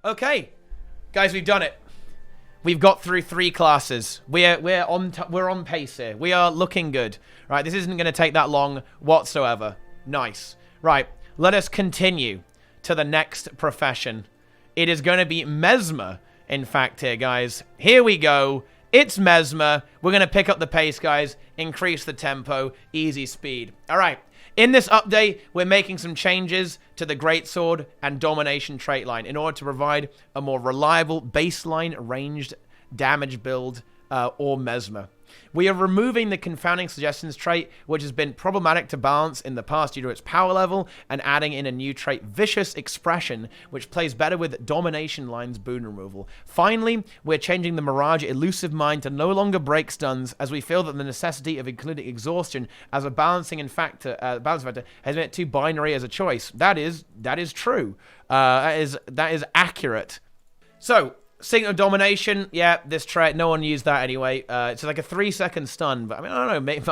Okay, guys, we've done it. We've got through 3 classes. We're on pace here. We are looking good. Right, this isn't going to take that long whatsoever. Nice. Right, let us continue to the next profession. It is going to be Mesmer, in fact, here, guys. Here we go. It's Mesmer. We're going to pick up the pace, guys. Increase the tempo. Easy speed. All right. In this update, we're making some changes to the Greatsword and Domination trait line in order to provide a more reliable baseline ranged damage build or Mesmer. We are removing the Confounding Suggestions trait, which has been problematic to balance in the past due to its power level, and adding in a new trait, Vicious Expression, which plays better with Domination line's boon removal. Finally, we're changing the Mirage Elusive Mind to no longer break stuns, as we feel that the necessity of including Exhaustion as a balancing factor has made it too binary as a choice. That is true. That is accurate. So, Signal Domination, yeah, this trait, no one used that anyway. It's like a 3-second stun, but I mean, I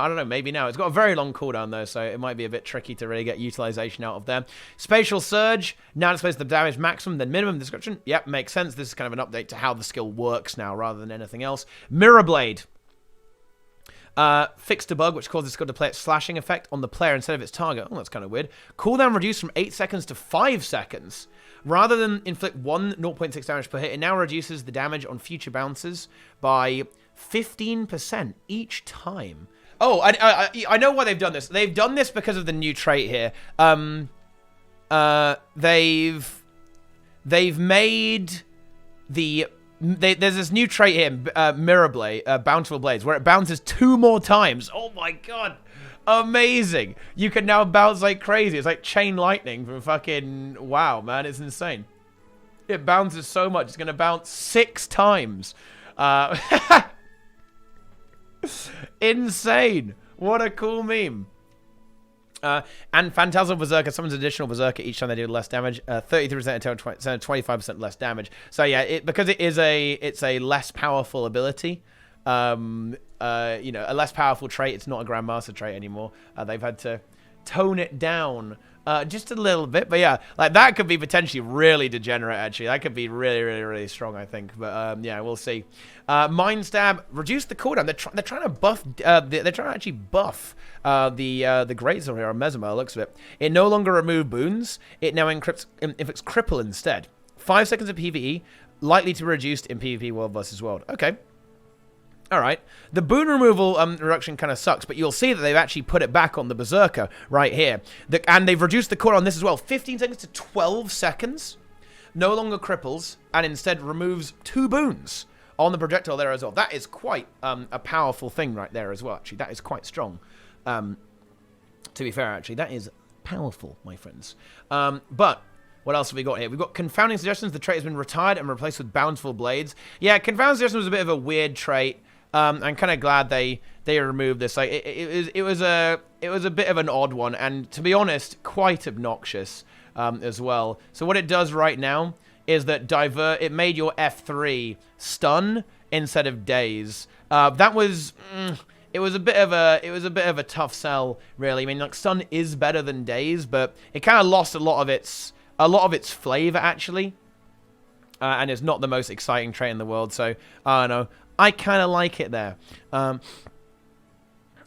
don't know, maybe now. It's got a very long cooldown though, so it might be a bit tricky to really get utilization out of them. Spatial Surge, now displays the damage maximum, then minimum description. Yep, makes sense. This is kind of an update to how the skill works now rather than anything else. Mirror Blade. Fixed a bug, which causes the skill to play its slashing effect on the player instead of its target. Oh, that's kind of weird. Cooldown reduced from 8 seconds to 5 seconds. Rather than inflict 0.6 damage per hit, it now reduces the damage on future bounces by 15% each time. Oh, I know why they've done this. They've done this because of the new trait here. They've made the... there's this new trait here, Mirror Blade, Bountiful Blades, where it bounces 2 more times. Oh my god. Amazing. You can now bounce like crazy. It's like chain lightning from fucking... Wow, man. It's insane. It bounces so much. It's going to bounce 6 times. Insane. What a cool meme. And Phantasmal Berserker summons additional Berserker each time they do less damage. 33% attack, 25% less damage. So yeah, because it's a less powerful ability. You know, a less powerful trait. It's not a Grandmaster trait anymore. They've had to tone it down just a little bit. But yeah, like that could be potentially really degenerate, actually. That could be really, really, really strong, I think. But yeah, we'll see. Mind Stab, reduce the cooldown. They're trying to buff, they're trying to actually buff the Greatsword here on Mesmer, looks of it. It no longer removes boons. It now inflicts cripple instead. 5 seconds of PvE, likely to be reduced in PvP World versus World. Okay. All right. The boon removal reduction kind of sucks, but you'll see that they've actually put it back on the Berserker right here. And they've reduced the cooldown on this as well. 15 seconds to 12 seconds. No longer cripples, and instead removes 2 boons on the projectile there as well. That is quite a powerful thing right there as well, actually. That is quite strong. To be fair, actually. That is powerful, my friends. But... what else have we got here? We've got Confounding Suggestions. The trait has been retired and replaced with Bountiful Blades. Yeah, Confounding Suggestions was a bit of a weird trait. I'm kind of glad they removed this. Like it was a bit of an odd one, and to be honest, quite obnoxious as well. So what it does right now is that it made your F3 stun instead of daze. That was it was a bit of a tough sell, really. I mean, like stun is better than daze, but it kind of lost a lot of its flavor actually, and it's not the most exciting trait in the world. So I don't know. I kind of like it there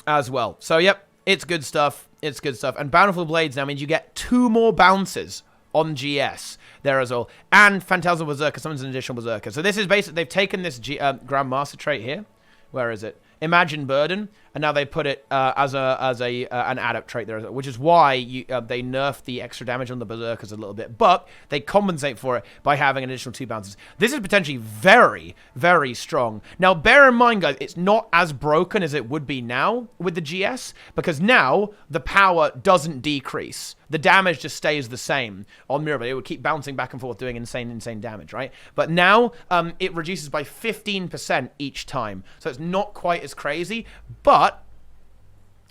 as well. So, yep, it's good stuff. It's good stuff. And Bountiful Blades now means you get 2 more bounces on GS there as well. And Phantasmal Berserker summons an additional Berserker. So this is basically, they've taken this Grandmaster trait here. Where is it? Imagine Burden, and now they put it as an adept trait there, which is why they nerfed the extra damage on the Berserkers a little bit, but they compensate for it by having an additional 2 bounces. This is potentially very, very strong. Now, bear in mind, guys, it's not as broken as it would be now with the GS, because now the power doesn't decrease. The damage just stays the same on Mirror Blade. It would keep bouncing back and forth, doing insane damage, right? But now it reduces by 15% each time, so it's not quite as crazy, but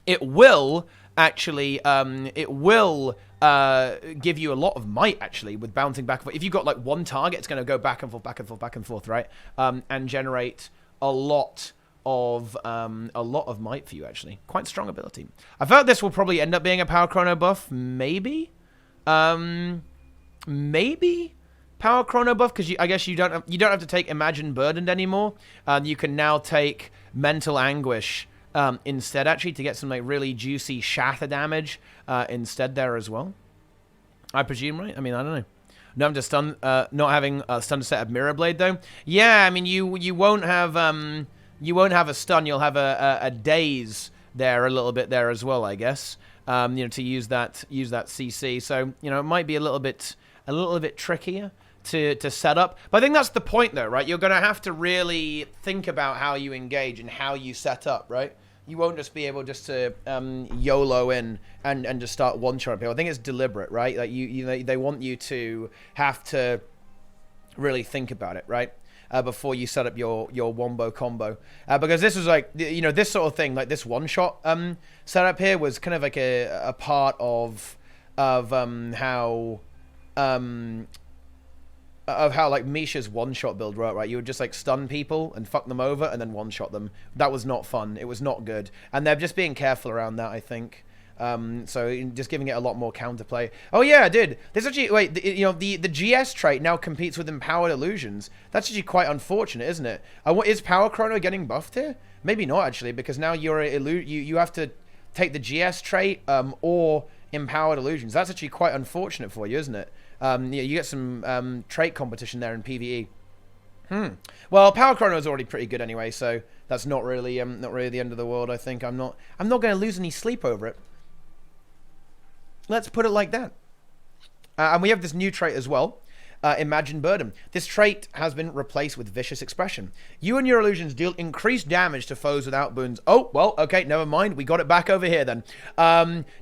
it will actually give you a lot of might actually with bouncing back and forth. If you've got like one target, it's going to go back and forth, back and forth, back and forth, right? And generate a lot of might for you actually. Quite strong ability. I feel like this will probably end up being a power chrono buff, maybe. Maybe. power chrono buff because I guess you don't have to take Imagine Burdened anymore. You can now take Mental Anguish instead, actually, to get some like really juicy shatter damage instead there as well. I presume, right? I mean, I don't know. No, I'm just stun. Not having a stun set of Mirror Blade though. Yeah, I mean, you won't have a stun. You'll have a daze there a little bit there as well, I guess. You know, to use that CC. So you know, it might be a little bit trickier to set up. But I think that's the point though, right? You're gonna have to really think about how you engage and how you set up, right? You won't just be able just to YOLO in and just start one-shot people. I think it's deliberate, right? Like they want you to have to really think about it, right? Before you set up your wombo combo. Because this was like, you know, this sort of thing, like this one-shot setup here was kind of like a part of how like Misha's one-shot build worked, right? You would just like stun people and fuck them over and then one-shot them. That was not fun. It was not good. And they're just being careful around that, I think. So just giving it a lot more counterplay. Oh yeah, dude. This actually, wait, you know, the GS trait now competes with Empowered Illusions. That's actually quite unfortunate, isn't it? Is Power Chrono getting buffed here? Maybe not, actually, because now you have to take the GS trait or Empowered Illusions. That's actually quite unfortunate for you, isn't it? You get some trait competition there in PvE. Well, Power Chrono is already pretty good anyway, so that's not really the end of the world. I think I'm not going to lose any sleep over it. Let's put it like that. And we have this new trait as well. Imagine Burden. This trait has been replaced with Vicious Expression. You and your illusions deal increased damage to foes without boons. Oh, well, okay, never mind. We got it back over here then.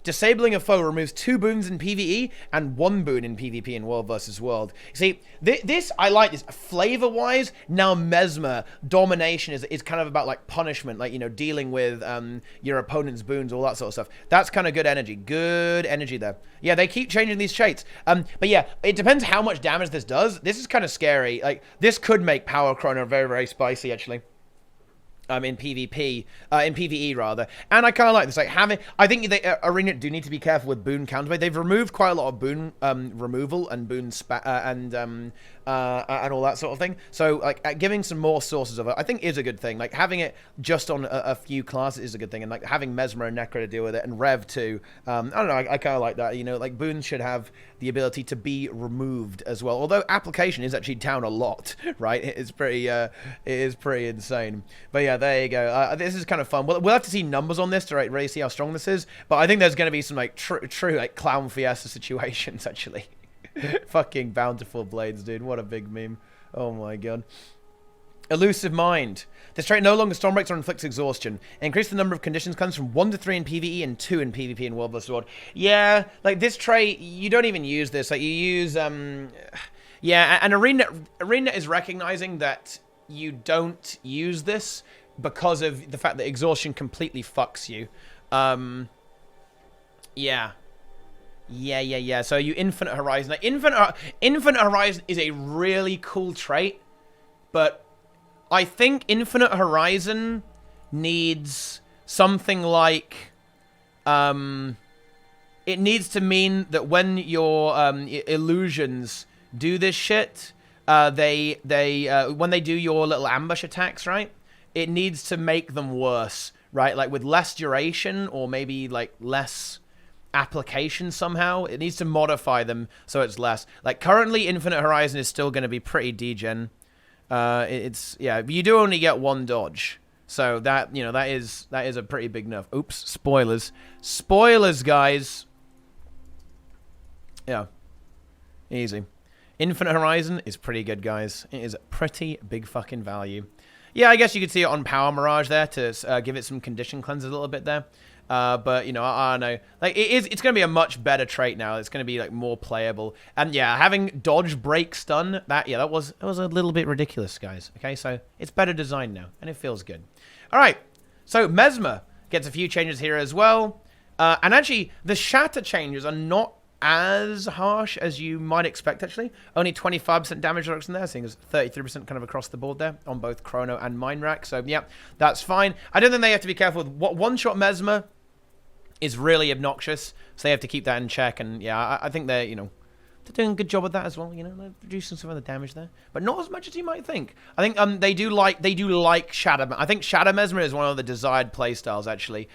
Disabling a foe removes 2 boons in PvE and 1 boon in PvP in World vs. World. See, this, I like this. Flavor-wise, now Mesmer, Domination is kind of about like punishment, like, you know, dealing with your opponent's boons, all that sort of stuff. That's kind of good energy. Good energy there. Yeah, they keep changing these traits. But yeah, it depends how much damage this does. This is kind of scary. Like, this could make Power Chrono very, very spicy, actually. In PvP, in PvE rather, and I kind of like this. Like I think ArenaNet do need to be careful with boon counterplay. They've removed quite a lot of boon removal and boon and all that sort of thing. So like giving some more sources of it, I think is a good thing. Like having it just on a few classes is a good thing, and like having Mesmer and Necro to deal with it, and Rev too. I don't know. I kind of like that. You know, like boons should have the ability to be removed as well. Although application is actually down a lot, right? It is pretty insane. But yeah, there you go. This is kind of fun. We'll have to see numbers on this to really see how strong this is. But I think there's going to be some like true like clown fiesta situations actually. Fucking bountiful blades, dude. What a big meme. Oh my god. Elusive Mind. This trait no longer storm breaks or inflicts exhaustion. Increase the number of conditions comes from 1 to 3 in PvE and 2 in PvP in World vs. World. Yeah, like this trait, you don't even use this. Like you use, yeah, and ArenaNet is recognizing that you don't use this because of the fact that exhaustion completely fucks you. Yeah. Yeah. So you Infinite Horizon. Like, Infinite Horizon is a really cool trait, but I think Infinite Horizon needs something like, it needs to mean that when your illusions do this shit, when they do your little ambush attacks, right? It needs to make them worse, right? Like with less duration or maybe like less application somehow. It needs to modify them so it's less. Like currently Infinite Horizon is still going to be pretty degen. Yeah, you do only get 1 dodge. So that, you know, that is a pretty big nerf. Oops, spoilers. Spoilers, guys. Yeah. Easy. Infinite Horizon is pretty good, guys. It is pretty big fucking value. Yeah, I guess you could see it on Power Mirage there to give it some condition cleanse a little bit there. But, you know, I don't know. Like, it's going to be a much better trait now. It's going to be, like, more playable. And, yeah, having dodge, break, stun, that was a little bit ridiculous, guys. Okay, so it's better designed now, and it feels good. All right, so Mesmer gets a few changes here as well. And, actually, the shatter changes are not as harsh as you might expect, actually. Only 25% damage reduction there, seeing as 33% kind of across the board there on both Chrono and Mind Rack. So, yeah, that's fine. I don't think they have to be careful with what one-shot Mesmer is really obnoxious, so they have to keep that in check. And, yeah, I think they're, you know, doing a good job of that as well. You know, they're reducing some of the damage there, but not as much as you might think. I think they do like Shadow. I think Shadow Mesmer is one of the desired playstyles actually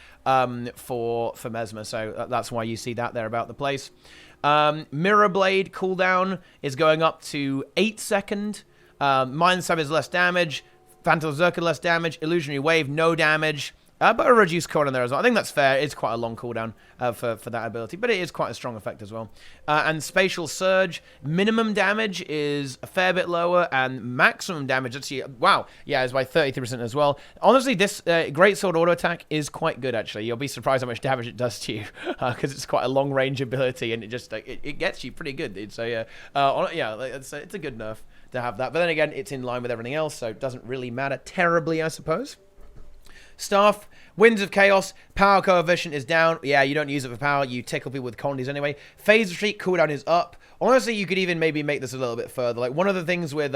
for Mesmer, so that's why you see that there about the place. Mirror Blade cooldown is going up to 8 seconds. Mind Stab is less damage. Phantom Berserker less damage. Illusionary Wave no damage. But a reduced cooldown there as well. I think that's fair. It's quite a long cooldown for that ability, but it is quite a strong effect as well. And Spatial Surge, minimum damage is a fair bit lower, and maximum damage, actually, wow, yeah, is by 33% as well. Honestly, this Great Sword auto attack is quite good, actually. You'll be surprised how much damage it does to you, because it's quite a long range ability, and it just it gets you pretty good, dude. So yeah, it's a good nerf to have that. But then again, it's in line with everything else, so it doesn't really matter terribly, I suppose. Staff, Winds of Chaos, power coefficient is down. Yeah, you don't use it for power. You tickle people with condies anyway. Phase Retreat cooldown is up. Honestly, you could even maybe make this a little bit further. Like, one of the things with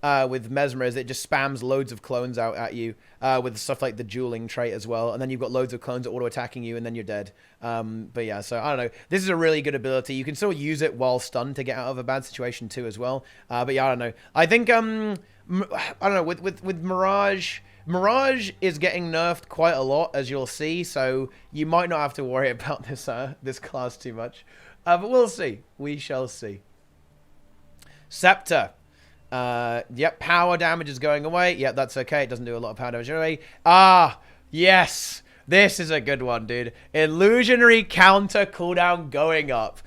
Mesmer is it just spams loads of clones out at you with stuff like the dueling trait as well. And then you've got loads of clones auto-attacking you, and then you're dead. But yeah, so I don't know. This is a really good ability. You can still use it while stunned to get out of a bad situation too as well. But yeah, I don't know. I think, I don't know, with Mirage... Mirage is getting nerfed quite a lot, as you'll see, so you might not have to worry about this class too much. But we'll see. We shall see. Scepter. Yep, power damage is going away. Yep, that's okay. It doesn't do a lot of power damage anyway. Ah, yes. This is a good one, dude. Illusionary counter cooldown going up.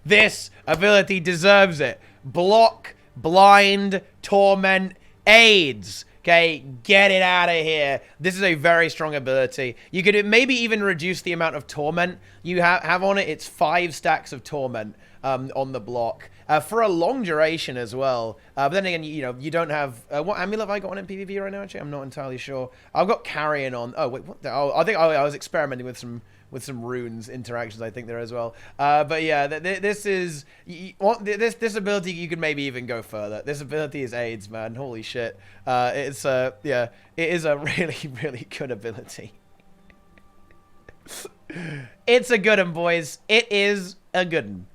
This ability deserves it. Block, blind, torment, AIDS. Okay, get it out of here. This is a very strong ability. You could maybe even reduce the amount of torment you have on it. It's 5 stacks of torment on the block for a long duration as well. But then again, you know, you don't have what amulet have I got on in PvP right now? Actually, I'm not entirely sure. I've got Carrion on. Oh wait, what? I think I was experimenting with some runes interactions, I think, there as well. But yeah, this is this ability. You could maybe even go further. This ability is AIDS, man. Holy shit! It's yeah, it is a really really good ability. It's a good one, boys. It is a good one.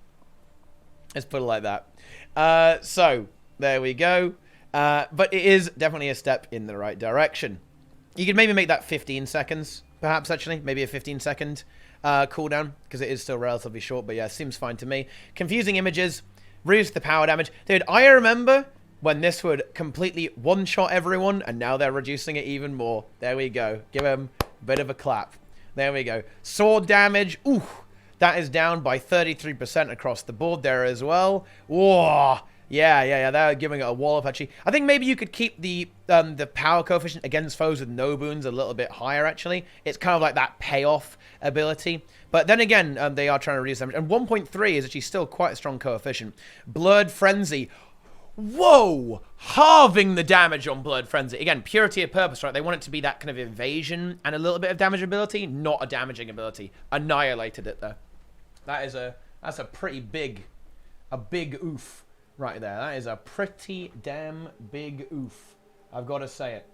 Let's put it like that. So there we go. But it is definitely a step in the right direction. You could maybe make that 15 seconds. Perhaps, actually. Maybe a 15-second cooldown, because it is still relatively short. But yeah, seems fine to me. Confusing images. Reduce the power damage. Dude, I remember when this would completely one-shot everyone, and now they're reducing it even more. There we go. Give them a bit of a clap. There we go. Sword damage. Ooh, that is down by 33% across the board there as well. Whoa. Yeah, they're giving it a wallop, actually. I think maybe you could keep the power coefficient against foes with no boons a little bit higher, actually. It's kind of like that payoff ability. But then again, they are trying to reduce damage. And 1.3 is actually still quite a strong coefficient. Blurred Frenzy. Whoa! Halving the damage on Blurred Frenzy. Again, purity of purpose, right? They want it to be that kind of evasion and a little bit of damage ability, not a damaging ability. Annihilated it, there. That's a pretty big oof. Right there. That is a pretty damn big oof. I've got to say it.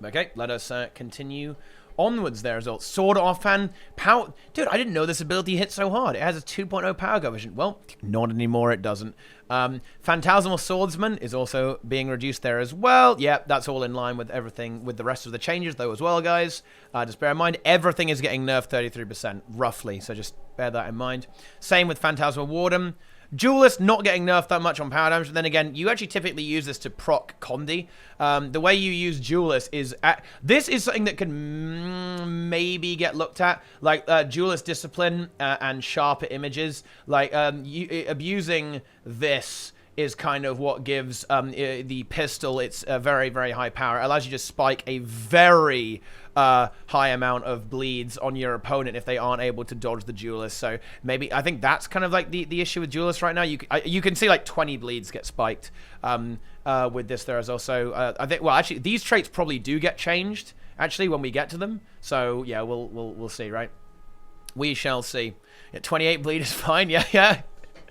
Okay, let us continue onwards there as well. Sword Offhand. Power. Dude, I didn't know this ability hit so hard. It has a 2.0 power coefficient. Well, not anymore, it doesn't. Phantasmal Swordsman is also being reduced there as well. Yeah, that's all in line with everything, with the rest of the changes, though, as well, guys. Just bear in mind, everything is getting nerfed 33%, roughly. So just bear that in mind. Same with Phantasmal Warden. Duelist not getting nerfed that much on power damage, but then again, you actually typically use this to proc Condi. The way you use Duelist is... this is something that could maybe get looked at, like Duelist Discipline and Sharper Images. Like, abusing this is kind of what gives the pistol its very, very high power. It allows you to spike a very... high amount of bleeds on your opponent if they aren't able to dodge the Duelist. So maybe I think that's kind of like the issue with Duelist right now. You can see like 20 bleeds get spiked with this there as also. I think, well, actually these traits probably do get changed actually when we get to them. So yeah, we'll see, right? We shall see. Yeah, 28 bleed is fine. Yeah.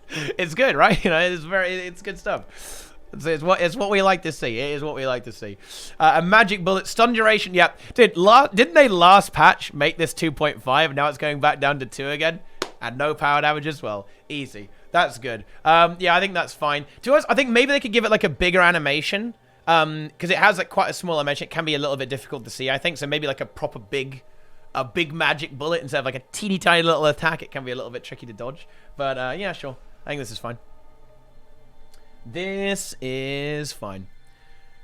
It's good, right? You know, it's good stuff. It's what we like to see. It is what we like to see. A magic bullet, stun duration. Yeah, dude. Didn't they last patch make this 2.5? Now it's going back down to 2 again. And no power damage as well. Easy. That's good. Yeah, I think that's fine. To us, I think maybe they could give it like a bigger animation. Because it has like quite a small animation. It can be a little bit difficult to see, I think. So maybe like a proper big magic bullet instead of like a teeny tiny little attack. It can be a little bit tricky to dodge. But yeah, sure. I think this is fine. This is fine.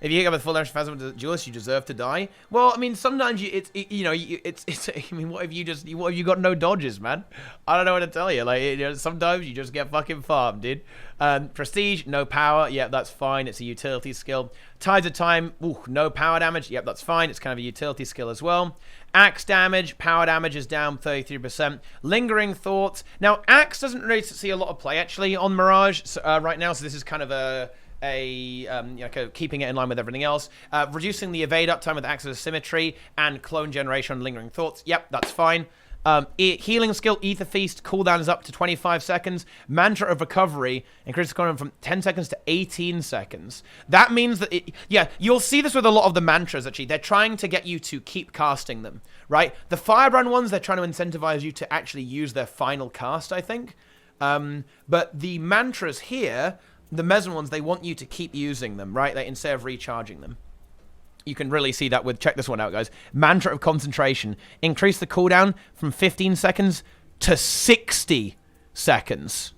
If you hit up with full damage Phasma Duelist, you deserve to die. Well, I mean, sometimes I mean, what if you got no dodges, man? I don't know what to tell you. Like, sometimes you just get fucking farmed, dude. Prestige, no power. Yeah, that's fine. It's a utility skill. Tides of Time, ooh, no power damage. Yep, that's fine. It's kind of a utility skill as well. Axe damage, power damage is down 33%. Lingering Thoughts. Now, Axe doesn't really see a lot of play actually on Mirage right now, so this is kind of keeping it in line with everything else. Reducing the evade uptime with Axis of Symmetry and clone generation on Lingering Thoughts. Yep, that's fine. Healing skill, Ether Feast, cooldown is up to 25 seconds. Mantra of Recovery increases cooldown from 10 seconds to 18 seconds. That means that you'll see this with a lot of the mantras actually. They're trying to get you to keep casting them, right? The Firebrand ones, they're trying to incentivize you to actually use their final cast, I think. But the mantras here, the Mesmer ones, they want you to keep using them, right? Instead of recharging them. You can really see that with, check this one out, guys. Mantra of Concentration. Increase the cooldown from 15 seconds to 60 seconds.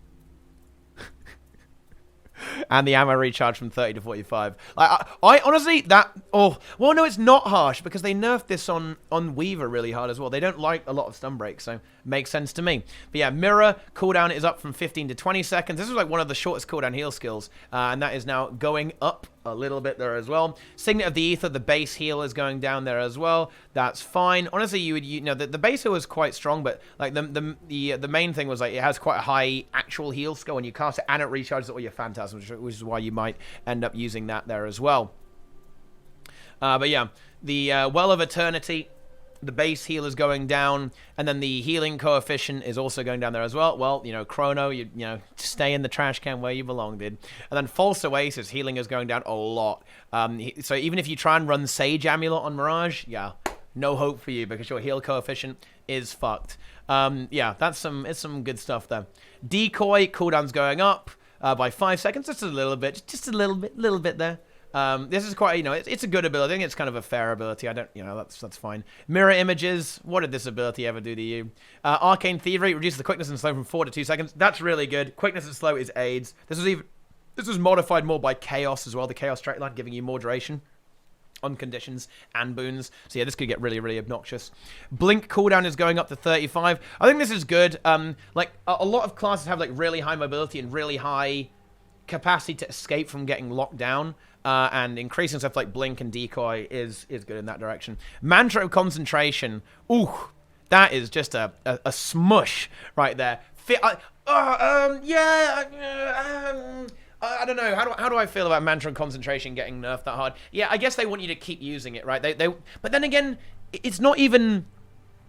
And the ammo recharge from 30 to 45. I honestly, well, no, it's not harsh because they nerfed this on Weaver really hard as well. They don't like a lot of stun breaks, so makes sense to me. But yeah, Mirror cooldown is up from 15 to 20 seconds. This is like one of the shortest cooldown heal skills, and that is now going up a little bit there as well. Signet of the Ether, the base heal is going down there as well. That's fine. Honestly, you know the base heal was quite strong, but like the main thing was like it has quite a high actual heal skill when you cast it, and it recharges all your phantasms, which is why you might end up using that there as well. But yeah, the Well of Eternity, the base heal is going down, and then the healing coefficient is also going down there as well. Well, you know, Chrono, you know, stay in the trash can where you belong, dude. And then False Oasis, healing is going down a lot. So even if you try and run Sage Amulet on Mirage, yeah, no hope for you because your heal coefficient is fucked. Yeah, it's some good stuff there. Decoy, cooldown's going up by 5 seconds, just a little bit there. This is quite, you know, it's a good ability. I think it's kind of a fair ability. I don't, you know, that's fine. Mirror Images, what did this ability ever do to you? Arcane Thievery, reduces the quickness and slow from 4 to 2 seconds. That's really good. Quickness and slow is AIDS. This was modified more by Chaos as well, the Chaos straight line, giving you more duration on conditions and boons. So yeah, this could get really, really obnoxious. Blink cooldown is going up to 35. I think this is good. Like, a lot of classes have, like, really high mobility and really high capacity to escape from getting locked down. And increasing stuff like Blink and Decoy is good in that direction. Mantra of Concentration. Ooh, that is just a smush right there. I don't know. How do I feel about Mantra of Concentration getting nerfed that hard? Yeah, I guess they want you to keep using it, right? But then again, it's not even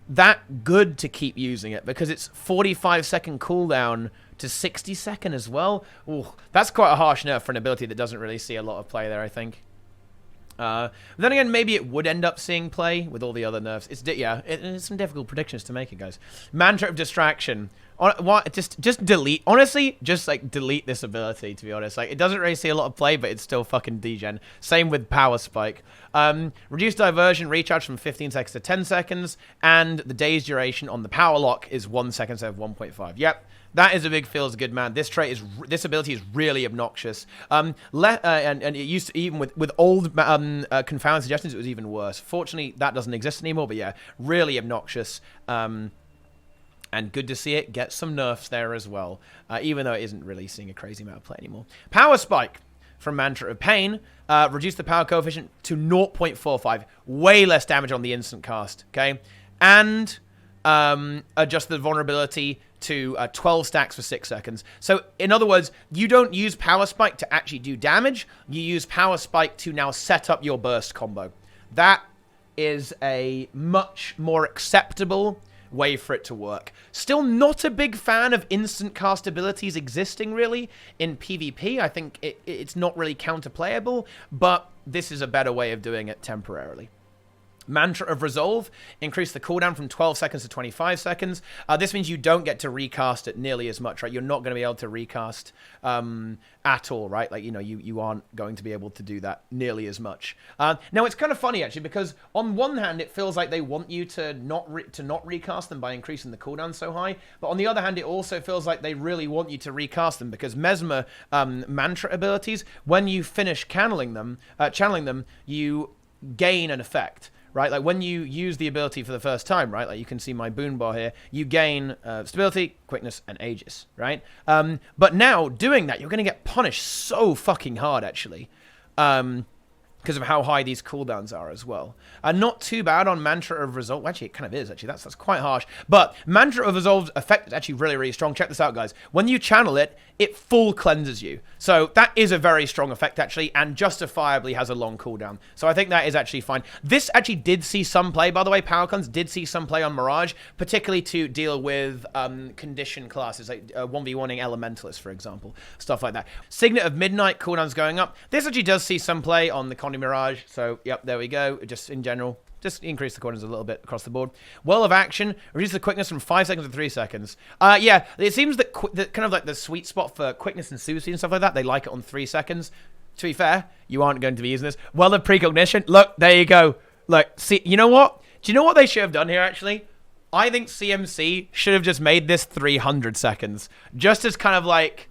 that good to keep using it because it's 45-second cooldown to 60-second as well. Ooh, that's quite a harsh nerf for an ability that doesn't really see a lot of play there, I think. But then again, maybe it would end up seeing play with all the other nerfs. It's some difficult predictions to make it, guys. Mantra of Distraction. Just delete. Honestly, just like delete this ability, to be honest. Like, it doesn't really see a lot of play, but it's still fucking degen. Same with Power Spike. Reduce Diversion, recharge from 15 seconds to 10 seconds, and the day's duration on the Power Lock is 1 second instead of 1.5. Yep. That is a big feels good, man. This ability is really obnoxious. And it used to, even with old confound suggestions, it was even worse. Fortunately, that doesn't exist anymore. But yeah, really obnoxious. And good to see it get some nerfs there as well, even though it isn't really seeing a crazy amount of play anymore. Power Spike from Mantra of Pain. Reduce the power coefficient to 0.45. Way less damage on the instant cast. Okay, and adjust the vulnerability to 12 stacks for 6 seconds. So, in other words, you don't use Power Spike to actually do damage. You use Power Spike to now set up your burst combo. That is a much more acceptable way for it to work. Still not a big fan of instant cast abilities existing, really, in PvP. I think it's not really counterplayable, but this is a better way of doing it temporarily. Mantra of Resolve, increase the cooldown from 12 seconds to 25 seconds. This means you don't get to recast it nearly as much, right? You're not going to be able to recast at all, right? Like, you aren't going to be able to do that nearly as much. Now, it's kind of funny, actually, because on one hand, it feels like they want you to not recast them by increasing the cooldown so high. But on the other hand, it also feels like they really want you to recast them because Mesmer Mantra abilities, when you finish channeling them, you gain an effect. Right, like when you use the ability for the first time, right, like you can see my boon bar here, you gain stability, quickness, and Aegis, right? But now, doing that, you're going to get punished so fucking hard, actually, because of how high these cooldowns are as well. Not too bad on Mantra of Resolve. Actually, it kind of is, actually. That's quite harsh. But Mantra of Resolve's effect is actually really, really strong. Check this out, guys. When you channel it, it full cleanses you. So that is a very strong effect, actually, and justifiably has a long cooldown. So I think that is actually fine. This actually did see some play, by the way. Power cleanse did see some play on Mirage, particularly to deal with condition classes, like 1v1ing Elementalists, for example. Stuff like that. Signet of Midnight, cooldowns going up. This actually does see some play on the Conde Mirage. So, yep, there we go. Just in general. Just increase the cooldowns a little bit across the board. Well of Action, reduce the quickness from 5 seconds to 3 seconds. Yeah, it seems that kind of like the sweet spot for quickness and suicide and stuff like that, they like it on 3 seconds. To be fair, you aren't going to be using this. Well of Precognition, look, there you go. Look, see, you know what? Do you know what they should have done here, actually? I think CMC should have just made this 300 seconds. Just as kind of like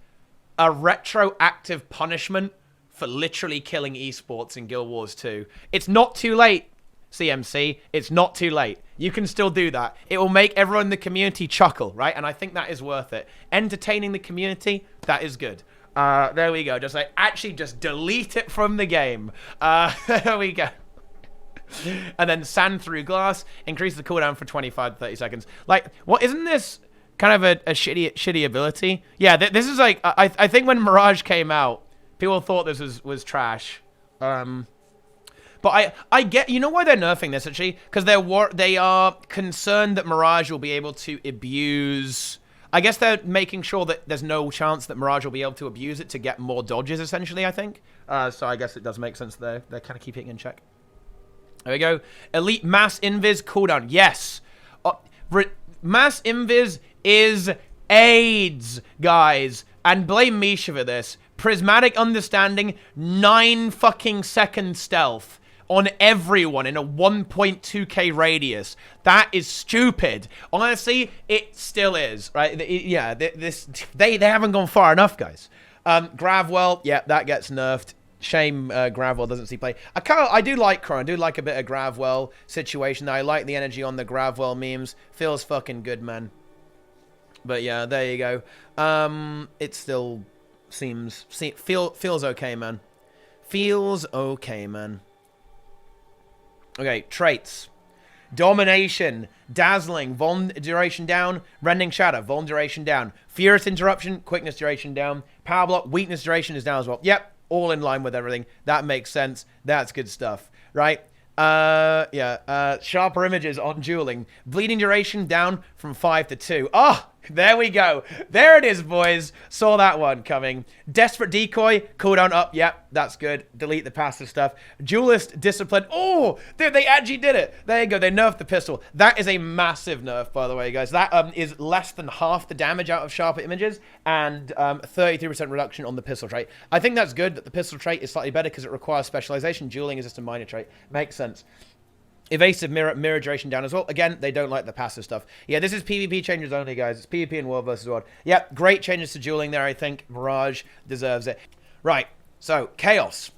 a retroactive punishment for literally killing esports in Guild Wars 2. It's not too late. CMC, it's not too late. You can still do that. It will make everyone in the community chuckle, right? And I think that is worth it. Entertaining the community, that is good. There we go. Just like, actually just delete it from the game. There we go. And then Sand Through Glass, increase the cooldown for 25 to 30 seconds. Like, what, isn't this kind of a shitty ability? Yeah, this is like, I think when Mirage came out, people thought this was trash. But I get, you know why they're nerfing this, actually? Because they are concerned that Mirage will be able to abuse... I guess they're making sure that there's no chance that Mirage will be able to abuse it to get more dodges, essentially, I think. So I guess it does make sense they're kind of keeping it in check. There we go. Elite Mass Invis cooldown. Yes. Mass Invis is AIDS, guys. And blame Misha for this. Prismatic Understanding, 9 fucking second stealth on everyone in a 1.2k radius. That is stupid. Honestly, it still is, right? Yeah, they haven't gone far enough, guys. Gravwell, yeah, that gets nerfed. Shame Gravwell doesn't see play. I do like Cron. I do like a bit of Gravwell situation. I like the energy on the Gravwell memes. Feels fucking good, man. But yeah, there you go. It still feels okay, man. Feels okay, man. Okay, traits. Domination, Dazzling, Vuln duration down, Rending Shatter, Vuln duration down, Furious Interruption, Quickness duration down, Power Block, Weakness duration is down as well. Yep, all in line with everything. That makes sense. That's good stuff, right? Sharper Images on Dueling, Bleeding duration down from 5 to 2. Oh, there we go. There it is, boys. Saw that one coming. Desperate Decoy, cooldown up. Yep, that's good. Delete the passive stuff. Duelist Discipline. Oh, dude, they actually did it. There you go. They nerfed the pistol. That is a massive nerf, by the way, guys. That is less than half the damage out of Sharper Images and 33% reduction on the pistol trait. I think that's good that the pistol trait is slightly better because it requires specialization. Dueling is just a minor trait. Makes sense. Evasive mirror duration down as well. Again, they don't like the passive stuff. Yeah, this is PvP changes only, guys. It's PvP and World versus World. Yep, great changes to dueling there, I think. Mirage deserves it. Right, so Chaos.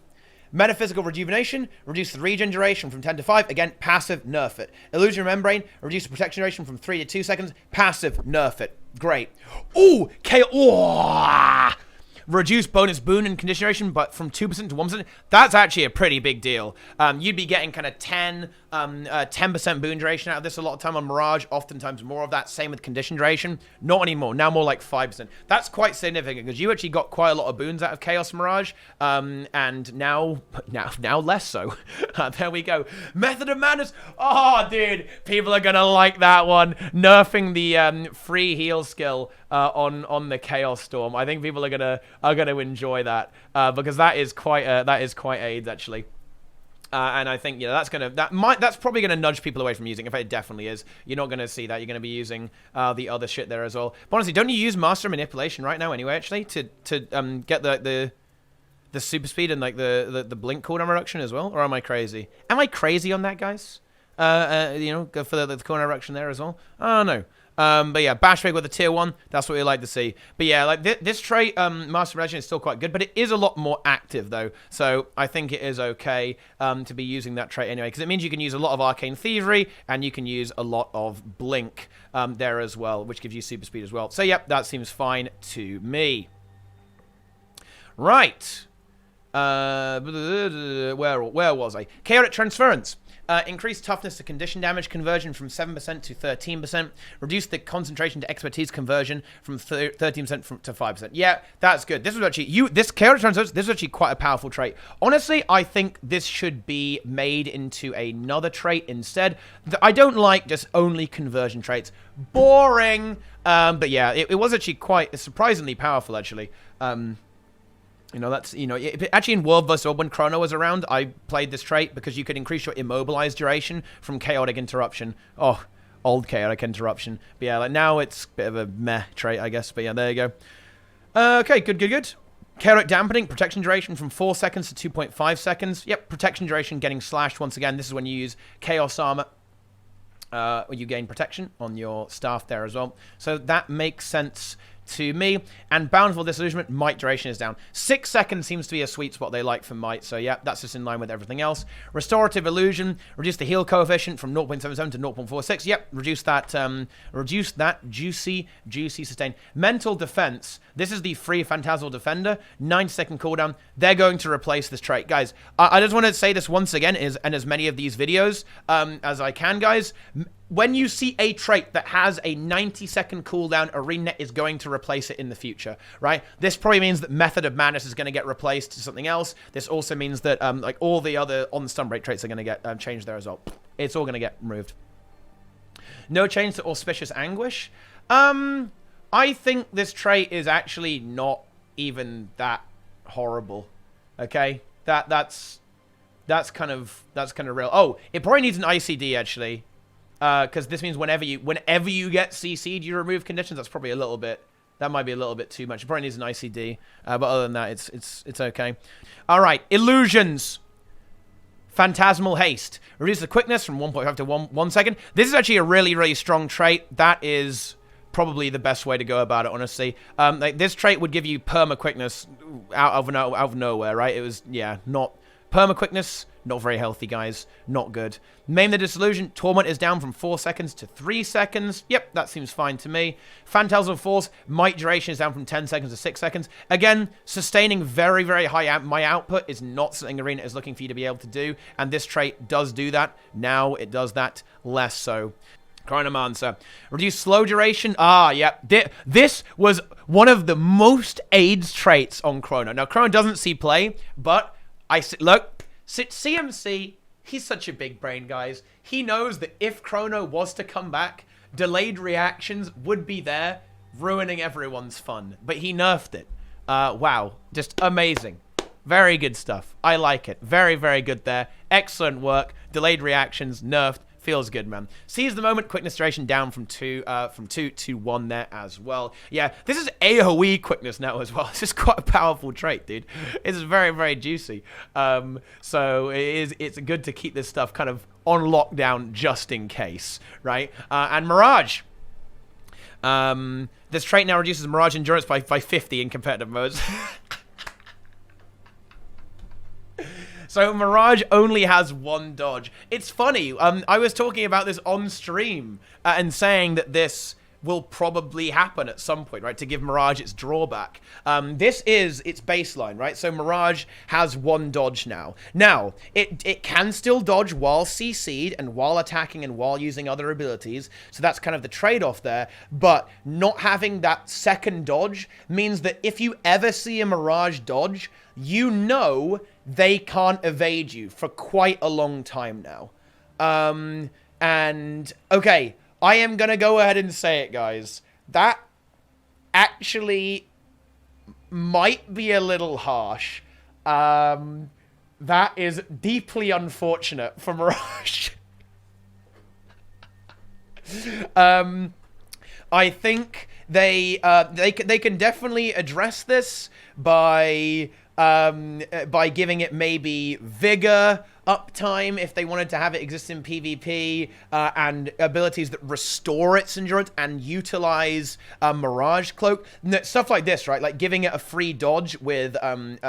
Metaphysical Rejuvenation, reduce the regen duration from 10 to 5. Again, passive, nerf it. Illusion Membrane, reduce the protection duration from 3 to 2 seconds. Passive, nerf it. Great. Ooh, Chaos. Oh! Reduce bonus boon and condition duration, but from 2% to 1%. That's actually a pretty big deal. You'd be getting kind of 10% boon duration out of this a lot of time on Mirage, oftentimes more of that. Same with condition duration. Not anymore. Now more like 5%. That's quite significant because you actually got quite a lot of boons out of Chaos Mirage, and now less so. There we go. Method of Madness. Oh, dude, people are gonna like that one. Nerfing the free heal skill on the Chaos Storm. I think people are gonna enjoy that because that is quite AIDS actually. And I think that's probably gonna nudge people away from using. In fact, it definitely is. You're not gonna see that. You're gonna be using the other shit there as well. But honestly, don't you use master manipulation right now anyway? Actually, to get the super speed and like the blink cooldown reduction as well. Or am I crazy? Am I crazy on that, guys? Go for the cooldown reduction there as well. I don't know. But yeah, bash rig with a tier 1, that's what we like to see. But yeah, like this trait, Master Manipulation is still quite good, but it is a lot more active though. So I think it is okay to be using that trait anyway, because it means you can use a lot of Arcane Thievery, and you can use a lot of Blink there as well, which gives you super speed as well. So yep, that seems fine to me. Right. Where was I? Chaotic Transference. Increase toughness to condition damage conversion from 7% to 13%. Reduce the concentration to expertise conversion from 13% to 5%. Yeah, that's good. This was actually this chaotic transference. This is actually quite a powerful trait. Honestly, I think this should be made into another trait instead. I don't like just only conversion traits. Boring. But yeah, it was actually quite surprisingly powerful actually. Actually in World vs. World, when Chrono was around, I played this trait because you could increase your immobilize duration from Chaotic Interruption. Oh, old Chaotic Interruption. But yeah, like now it's a bit of a meh trait, I guess. But yeah, there you go. Okay, good. Chaotic Dampening, protection duration from 4 seconds to 2.5 seconds. Yep, protection duration getting slashed once again. This is when you use Chaos Armor. You gain protection on your staff there as well. So that makes sense to me. And Bountiful Disillusionment, Might duration is down. 6 seconds seems to be a sweet spot they like for Might. So yeah, that's just in line with everything else. Restorative Illusion, reduce the heal coefficient from 0.77 to 0.46. Yep, reduce that juicy sustain. Mental Defense, this is the free Phantasmal Defender, 90-second cooldown. They're going to replace this trait. Guys, I just want to say this once again, and as many of these videos as I can, guys. When you see a trait that has a 90-second cooldown, ArenaNet is going to replace it in the future, right? This probably means that Method of Madness is going to get replaced to something else. This also means that like all the other on-stun break traits are going to get changed there as well. It's all going to get removed. No change to Auspicious Anguish. I think this trait is actually not even that horrible. Okay, that's kind of real. Oh, it probably needs an ICD actually. Because this means whenever you get CC'd, you remove conditions. That's probably that might be a little bit too much. It probably needs an ICD, but other than that, it's okay. All right, Illusions. Phantasmal Haste. Reduce the quickness from 1.5 to 1 second. This is actually a really strong trait. That is probably the best way to go about it, honestly. Like this trait would give you perma quickness out of nowhere, right? It was not perma quickness. Not very healthy, guys. Not good. Maim the Disillusion. Torment is down from 4 seconds to 3 seconds. Yep, that seems fine to me. Phantasmal Force. Might duration is down from 10 seconds to 6 seconds. Again, sustaining very high my output is not something Arena is looking for you to be able to do. And this trait does do that. Now it does that less so. Chronomancer. Reduce slow duration. Yeah. This was one of the most AIDS traits on Chrono. Now, Chrono doesn't see play, but look. CMC, he's such a big brain, guys. He knows that if Chrono was to come back, delayed reactions would be there, ruining everyone's fun. But he nerfed it. Wow. Just amazing. Very good stuff. I like it. Very good there. Excellent work. Delayed reactions, nerfed. Feels good, man. Seize the moment. Quickness duration down from 2 to 1 there as well. Yeah, this is AoE quickness now as well. This is quite a powerful trait, dude. It's very juicy. So it's good to keep this stuff kind of on lockdown just in case, right? And Mirage. This trait now reduces Mirage endurance by 50 in competitive modes. So Mirage only has 1 dodge. It's funny. I was talking about this on stream and saying that this will probably happen at some point, right? To give Mirage its drawback. This is its baseline, right? So Mirage has 1 dodge now. Now, it can still dodge while CC'd and while attacking and while using other abilities. So that's kind of the trade-off there. But not having that second dodge means that if you ever see a Mirage dodge, you know they can't evade you for quite a long time now. And, okay, I am going to go ahead and say it, guys. That actually might be a little harsh. That is deeply unfortunate for Mirage. I think they can definitely address this by giving it maybe vigor, uptime if they wanted to have it exist in PvP, and abilities that restore its endurance and utilize Mirage Cloak. Stuff like this, right? Like giving it a free dodge with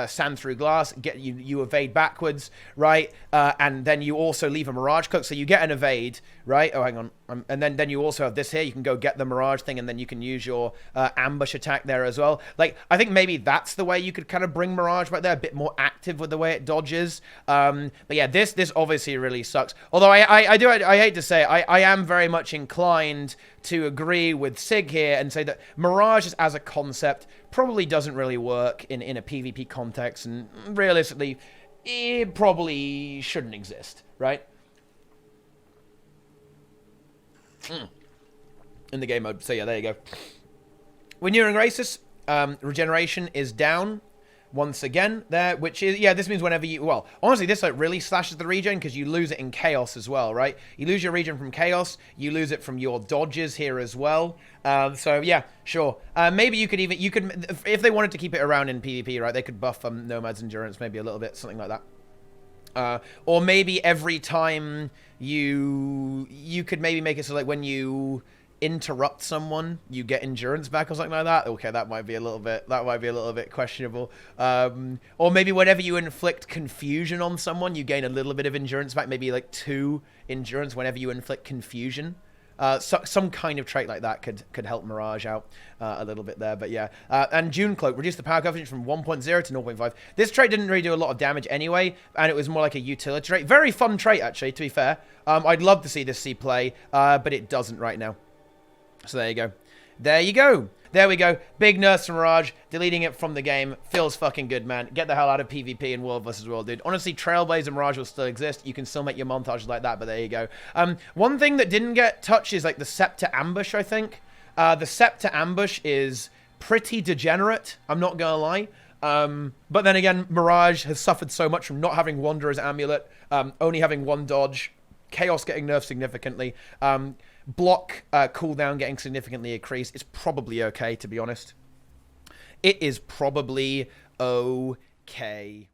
Sand Through Glass, you evade backwards, right? And then you also leave a Mirage Cloak, so you get an evade, right? Oh, hang on. And then you also have this here. You can go get the Mirage thing, and then you can use your ambush attack there as well. Like, I think maybe that's the way you could kind of bring Mirage right there, a bit more active with the way it dodges. But yeah, this obviously really sucks. Although I hate to say it, I am very much inclined to agree with Sig here and say that Mirage as a concept probably doesn't really work in a PvP context, and realistically, it probably shouldn't exist, right? In the game mode. So yeah, there you go. When you're in Races, regeneration is down once again there, which is, yeah, this means whenever you, well, honestly, this like really slashes the regen because you lose it in Chaos as well, right? You lose your regen from Chaos, you lose it from your dodges here as well. So yeah, sure. Maybe you could if they wanted to keep it around in PvP, right, they could buff Nomad's endurance maybe a little bit, something like that. Or maybe every time you could maybe make it so like when you interrupt someone, you get endurance back or something like that. Okay, that might be a little bit questionable. Or maybe whenever you inflict confusion on someone, you gain a little bit of endurance back, maybe like 2 endurance whenever you inflict confusion. So, some kind of trait like that could help Mirage out a little bit there, but yeah. And June Cloak, reduce the power coefficient from 1.0 to 0.5. This trait didn't really do a lot of damage anyway, and it was more like a utility trait. Very fun trait, actually, to be fair. I'd love to see this see play, but it doesn't right now. So there you go. There you go. There we go. Big nerfs to Mirage. Deleting it from the game. Feels fucking good, man. Get the hell out of PvP in World vs. World, dude. Honestly, Trailblazer Mirage will still exist. You can still make your montages like that, but there you go. One thing that didn't get touched is like the Scepter Ambush, I think. The Scepter Ambush is pretty degenerate. I'm not going to lie. But then again, Mirage has suffered so much from not having Wanderer's Amulet, only having 1 dodge, Chaos getting nerfed significantly, block cooldown getting significantly increased. It's probably okay, to be honest. It is probably okay.